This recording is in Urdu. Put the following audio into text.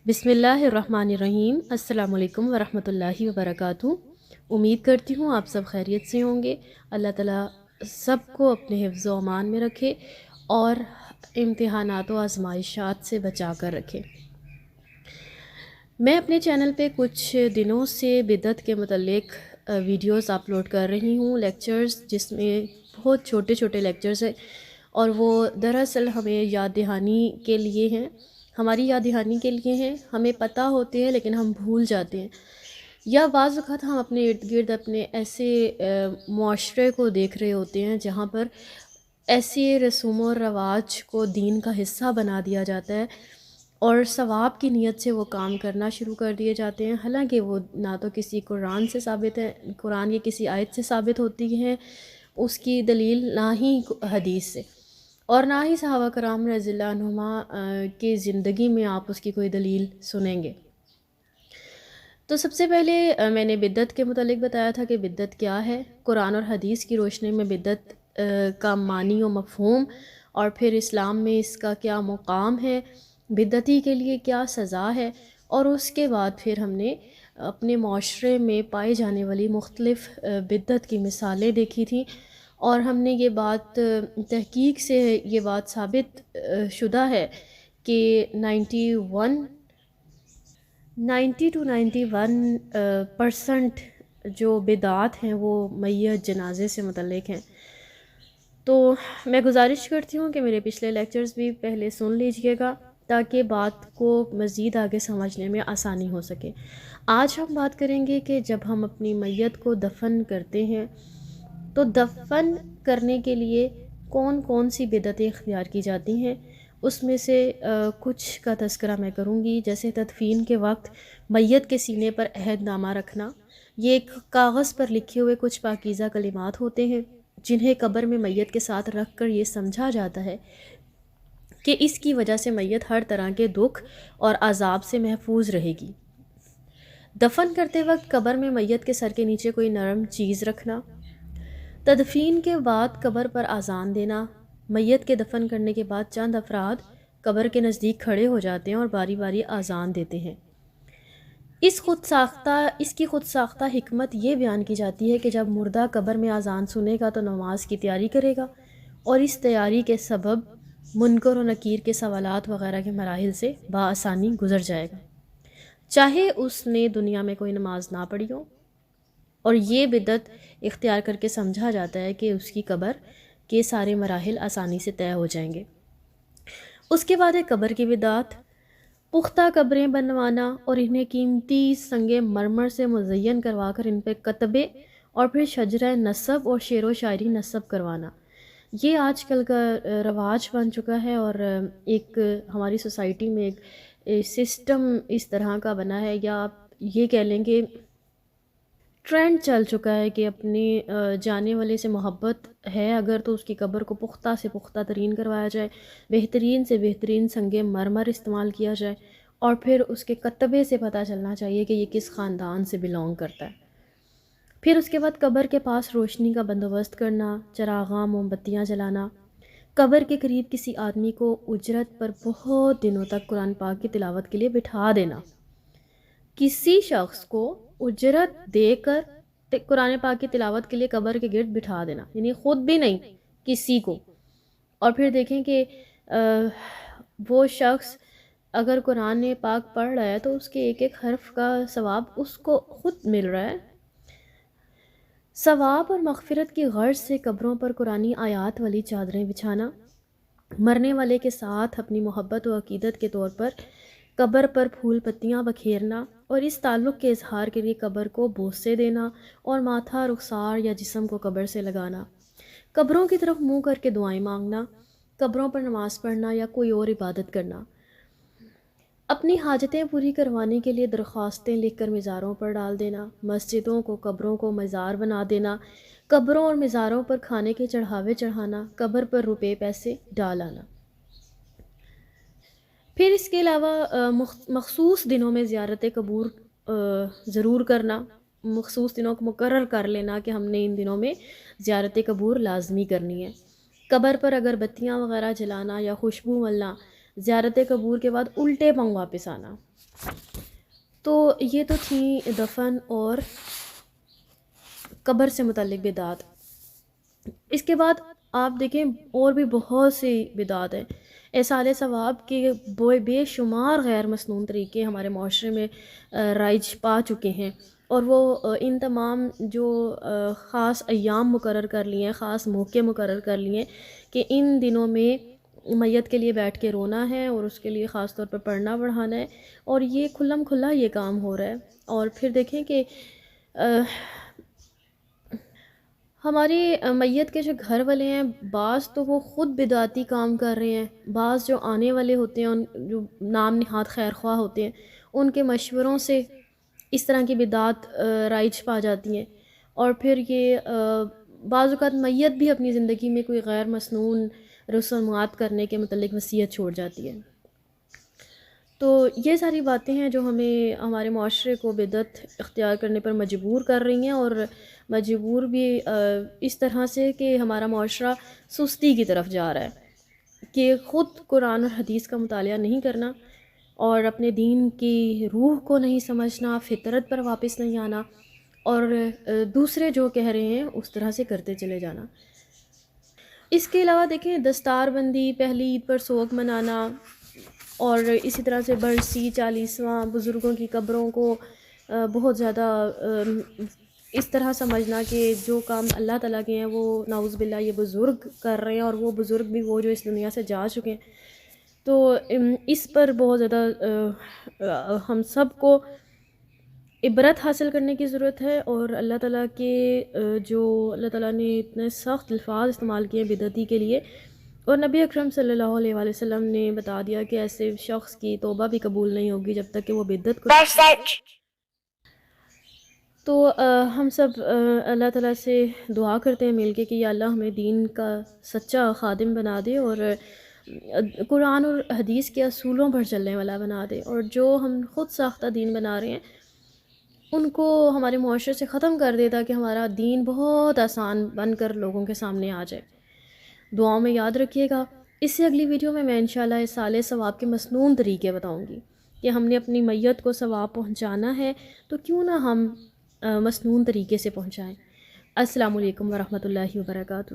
بسم اللہ الرحمن الرحیم۔ السلام علیکم ورحمۃ اللہ وبرکاتہ۔ امید کرتی ہوں آپ سب خیریت سے ہوں گے۔ اللہ تعالیٰ سب کو اپنے حفظ و امان میں رکھے اور امتحانات و آزمائشات سے بچا کر رکھے۔ میں اپنے چینل پہ کچھ دنوں سے بدعت کے متعلق ویڈیوز اپلوڈ کر رہی ہوں، لیکچرز، جس میں بہت چھوٹے چھوٹے لیکچرز ہیں، اور وہ دراصل ہمیں یاد دہانی کے لیے ہیں، ہماری یاد دہانی کے لیے ہیں۔ ہمیں پتہ ہوتے ہیں لیکن ہم بھول جاتے ہیں، یا بعض اوقات ہم اپنے ارد گرد اپنے ایسے معاشرے کو دیکھ رہے ہوتے ہیں جہاں پر ایسے رسوم و رواج کو دین کا حصہ بنا دیا جاتا ہے اور ثواب کی نیت سے وہ کام کرنا شروع کر دیے جاتے ہیں، حالانکہ وہ نہ تو کسی قرآن سے ثابت ہے، قرآن کی کسی آیت سے ثابت ہوتی ہے اس کی دلیل، نہ ہی حدیث سے، اور نہ ہی صحابہ کرام رضی اللہ عنہما کی زندگی میں آپ اس کی کوئی دلیل سنیں گے۔ تو سب سے پہلے میں نے بدعت کے متعلق بتایا تھا کہ بدعت کیا ہے، قرآن اور حدیث کی روشنی میں بدعت کا معنی و مفہوم، اور پھر اسلام میں اس کا کیا مقام ہے، بدعتی کے لیے کیا سزا ہے، اور اس کے بعد پھر ہم نے اپنے معاشرے میں پائی جانے والی مختلف بدعت کی مثالیں دیکھی تھیں، اور ہم نے یہ بات تحقیق سے یہ بات ثابت شدہ ہے کہ 91% جو بدعات ہیں وہ میت جنازے سے متعلق ہیں۔ تو میں گزارش کرتی ہوں کہ میرے پچھلے لیکچرز بھی پہلے سن لیجئے گا تاکہ بات کو مزید آگے سمجھنے میں آسانی ہو سکے۔ آج ہم بات کریں گے کہ جب ہم اپنی میت کو دفن کرتے ہیں تو دفن کرنے کے لیے کون کون سی بدعتیں اختیار کی جاتی ہیں، اس میں سے کچھ کا تذکرہ میں کروں گی، جیسے تدفین کے وقت میت کے سینے پر عہد نامہ رکھنا۔ یہ ایک کاغذ پر لکھے ہوئے کچھ پاکیزہ کلمات ہوتے ہیں جنہیں قبر میں میت کے ساتھ رکھ کر یہ سمجھا جاتا ہے کہ اس کی وجہ سے میت ہر طرح کے دکھ اور عذاب سے محفوظ رہے گی۔ دفن کرتے وقت قبر میں میت کے سر کے نیچے کوئی نرم چیز رکھنا۔ تدفین کے بعد قبر پر اذان دینا۔ میت کے دفن کرنے کے بعد چند افراد قبر کے نزدیک کھڑے ہو جاتے ہیں اور باری باری اذان دیتے ہیں۔ اس کی خود ساختہ حکمت یہ بیان کی جاتی ہے کہ جب مردہ قبر میں اذان سنے گا تو نماز کی تیاری کرے گا، اور اس تیاری کے سبب منکر و نکیر کے سوالات وغیرہ کے مراحل سے بآسانی گزر جائے گا، چاہے اس نے دنیا میں کوئی نماز نہ پڑھی ہو۔ اور یہ بدعت اختیار کر کے سمجھا جاتا ہے کہ اس کی قبر کے سارے مراحل آسانی سے طے ہو جائیں گے۔ اس کے بعد ہے قبر کی بدعت، پختہ قبریں بنوانا اور انہیں قیمتی سنگ مرمر سے مزین کروا کر ان پہ کتبے اور پھر شجرہ نصب اور شعر و شاعری نصب کروانا۔ یہ آج کل کا رواج بن چکا ہے، اور ایک ہماری سوسائٹی میں ایک سسٹم اس طرح کا بنا ہے، یا آپ یہ کہہ لیں کہ ٹرینڈ چل چکا ہے کہ اپنے جانے والے سے محبت ہے اگر تو اس کی قبر کو پختہ سے پختہ ترین کروایا جائے، بہترین سے بہترین سنگ مرمر استعمال کیا جائے، اور پھر اس کے کتبے سے پتہ چلنا چاہیے کہ یہ کس خاندان سے بلونگ کرتا ہے۔ پھر اس کے بعد قبر کے پاس روشنی کا بندوبست کرنا، چراغاں، موم بتیاں جلانا، قبر کے قریب کسی آدمی کو اجرت پر بہت دنوں تک قرآن پاک کی تلاوت کے لیے بٹھا دینا۔ کسی شخص کو اجرت دے کر قرآن پاک کی تلاوت کے لیے قبر کے گرد بٹھا دینا، یعنی خود بھی نہیں، کسی کو۔ اور پھر دیکھیں کہ وہ شخص اگر قرآن پاک پڑھ رہا ہے تو اس کے ایک ایک حرف کا ثواب اس کو خود مل رہا ہے۔ ثواب اور مغفرت کی غرض سے قبروں پر قرآنی آیات والی چادریں بچھانا، مرنے والے کے ساتھ اپنی محبت و عقیدت کے طور پر قبر پر پھول پتیاں بکھیرنا، اور اس تعلق کے اظہار کے لیے قبر کو بوسے دینا اور ماتھا، رخسار یا جسم کو قبر سے لگانا، قبروں کی طرف منہ کر کے دعائیں مانگنا، قبروں پر نماز پڑھنا یا کوئی اور عبادت کرنا، اپنی حاجتیں پوری کروانے کے لیے درخواستیں لکھ کر مزاروں پر ڈال دینا، مسجدوں کو قبروں کو مزار بنا دینا، قبروں اور مزاروں پر کھانے کے چڑھاوے چڑھانا، قبر پر روپے پیسے ڈال آنا۔ پھر اس کے علاوہ مخصوص دنوں میں زیارت قبور ضرور کرنا، مخصوص دنوں کو مقرر کر لینا کہ ہم نے ان دنوں میں زیارت قبور لازمی کرنی ہے۔ قبر پر اگر بتیاں وغیرہ جلانا یا خوشبو ملنا زیارت قبور کے بعد الٹے پاؤں واپس آنا۔ تو یہ تو تھیں دفن اور قبر سے متعلق بدعات۔ اس کے بعد آپ دیکھیں اور بھی بہت سی بدعات ہیں۔ ایصال ثواب کے بے شمار غیر مسنون طریقے ہمارے معاشرے میں رائج پا چکے ہیں، اور وہ ان تمام جو خاص ایام مقرر کر لیے ہیں، خاص موقع مقرر کر لیے ہیں کہ ان دنوں میں میت کے لیے بیٹھ کے رونا ہے اور اس کے لیے خاص طور پہ پڑھنا پڑھانا ہے، اور یہ کھلم کھلا یہ کام ہو رہا ہے۔ اور پھر دیکھیں کہ ہماری میت کے جو گھر والے ہیں، بعض تو وہ خود بدعتی کام کر رہے ہیں، بعض جو آنے والے ہوتے ہیں، ان جو نام نہاد خیر خواہ ہوتے ہیں، ان کے مشوروں سے اس طرح کی بدعات رائج پا جاتی ہیں۔ اور پھر یہ بعض اوقات میت بھی اپنی زندگی میں کوئی غیر مسنون رسومات کرنے کے متعلق وصیت چھوڑ جاتی ہے۔ تو یہ ساری باتیں ہیں جو ہمیں ہمارے معاشرے کو بدعت اختیار کرنے پر مجبور کر رہی ہیں، اور مجبور بھی اس طرح سے کہ ہمارا معاشرہ سستی کی طرف جا رہا ہے کہ خود قرآن اور حدیث کا مطالعہ نہیں کرنا، اور اپنے دین کی روح کو نہیں سمجھنا، فطرت پر واپس نہیں آنا، اور دوسرے جو کہہ رہے ہیں اس طرح سے کرتے چلے جانا۔ اس کے علاوہ دیکھیں دستار بندی، پہلی عید پر سوگ منانا، اور اسی طرح سے برسی، 40واں، بزرگوں کی قبروں کو بہت زیادہ اس طرح سمجھنا کہ جو کام اللہ تعالیٰ کے ہیں وہ نعوذ باللہ یہ بزرگ کر رہے ہیں، اور وہ بزرگ بھی وہ جو اس دنیا سے جا چکے ہیں۔ تو اس پر بہت زیادہ ہم سب کو عبرت حاصل کرنے کی ضرورت ہے، اور اللہ تعالیٰ کے جو اللہ تعالیٰ نے اتنے سخت الفاظ استعمال کیے بدعتی کے لیے، اور نبی اکرم صلی اللہ علیہ وآلہ وسلم نے بتا دیا کہ ایسے شخص کی توبہ بھی قبول نہیں ہوگی جب تک کہ وہ بدعت کو۔ تو ہم سب اللہ تعالیٰ سے دعا کرتے ہیں مل کے کہ یا اللہ ہمیں دین کا سچا خادم بنا دے، اور قرآن اور حدیث کے اصولوں پر چلنے والا بنا دے، اور جو ہم خود ساختہ دین بنا رہے ہیں ان کو ہمارے معاشرے سے ختم کر دے، تاکہ ہمارا دین بہت آسان بن کر لوگوں کے سامنے آ جائے۔ دعاؤں میں یاد رکھیے گا۔ اس سے اگلی ویڈیو میں انشاءاللہ ایصال ثواب کے مسنون طریقے بتاؤں گی کہ ہم نے اپنی میت کو ثواب پہنچانا ہے تو کیوں نہ ہم مسنون طریقے سے پہنچائیں۔ السلام علیکم ورحمۃ اللہ وبرکاتہ۔